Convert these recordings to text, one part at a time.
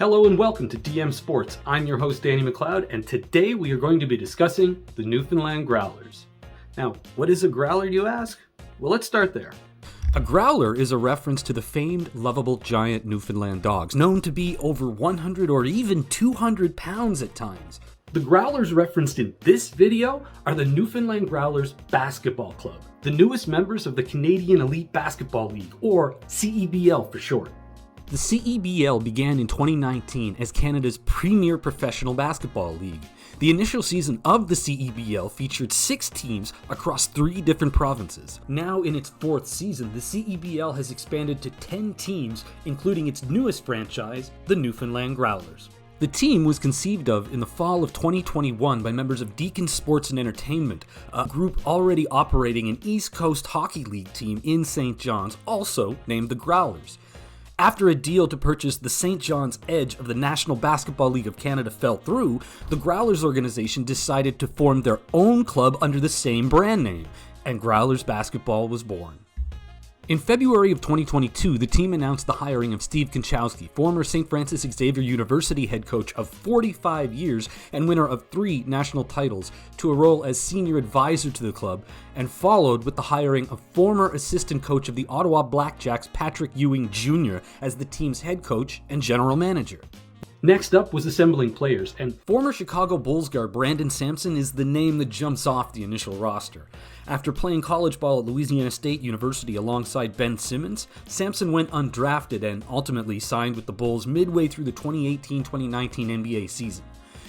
Hello and welcome to DM Sports. I'm your host Danny McLeod, and today we are going to be discussing the Newfoundland Growlers. Now, what is a growler, you ask? Well, let's start there. A growler is a reference to the famed, lovable giant Newfoundland dogs, known to be over 100 or even 200 pounds at times. The growlers referenced in this video are the Newfoundland Growlers Basketball Club, the newest members of the Canadian Elite Basketball League, or CEBL for short. The CEBL began in 2019 as Canada's premier professional basketball league. The initial season of the CEBL featured 6 teams across 3 different provinces. Now in its 4th season, the CEBL has expanded to 10 teams, including its newest franchise, the Newfoundland Growlers. The team was conceived of in the fall of 2021 by members of Deacon Sports and Entertainment, a group already operating an East Coast Hockey League team in St. John's, also named the Growlers. After a deal to purchase the St. John's Edge of the National Basketball League of Canada fell through, the Growlers organization decided to form their own club under the same brand name, and Growlers Basketball was born. In February of 2022, the team announced the hiring of Steve Konchowski, former St. Francis Xavier University head coach of 45 years and winner of 3 national titles, to a role as senior advisor to the club, and followed with the hiring of former assistant coach of the Ottawa Blackjacks, Patrick Ewing Jr., as the team's head coach and general manager. Next up was assembling players, and former Chicago Bulls guard Brandon Sampson is the name that jumps off the initial roster. After playing college ball at Louisiana State University alongside Ben Simmons, Sampson went undrafted and ultimately signed with the Bulls midway through the 2018-2019 NBA season.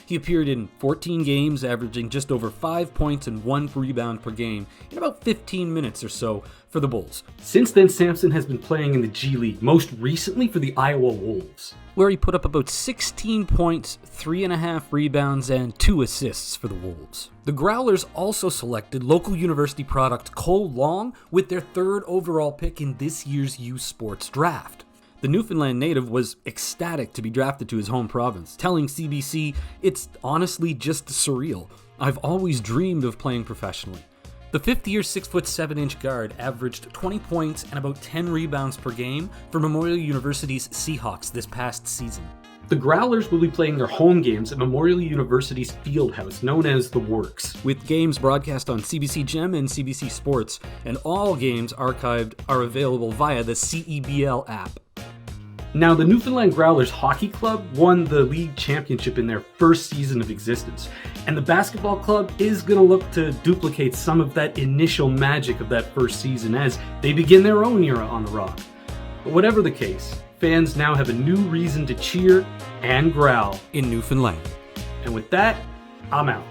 He appeared in 14 games, averaging just over 5 points and 1 rebound per game in about 15 minutes or so for the Bulls. Since then, Sampson has been playing in the G League, most recently for the Iowa Wolves, where he put up about 16 points, 3.5 rebounds, and 2 assists for the Wolves. The Growlers also selected local university product Cole Long with their 3rd overall pick in this year's U Sports draft. The Newfoundland native was ecstatic to be drafted to his home province, telling CBC, "It's honestly just surreal. I've always dreamed of playing professionally." The 5th-year 6'7" guard averaged 20 points and about 10 rebounds per game for Memorial University's Seahawks this past season. The Growlers will be playing their home games at Memorial University's Fieldhouse, known as The Works, with games broadcast on CBC Gem and CBC Sports, and all games archived are available via the CEBL app. Now, the Newfoundland Growlers Hockey Club won the league championship in their first season of existence, and the basketball club is going to look to duplicate some of that initial magic of that first season as they begin their own era on the Rock. But whatever the case, fans now have a new reason to cheer and growl in Newfoundland. And with that, I'm out.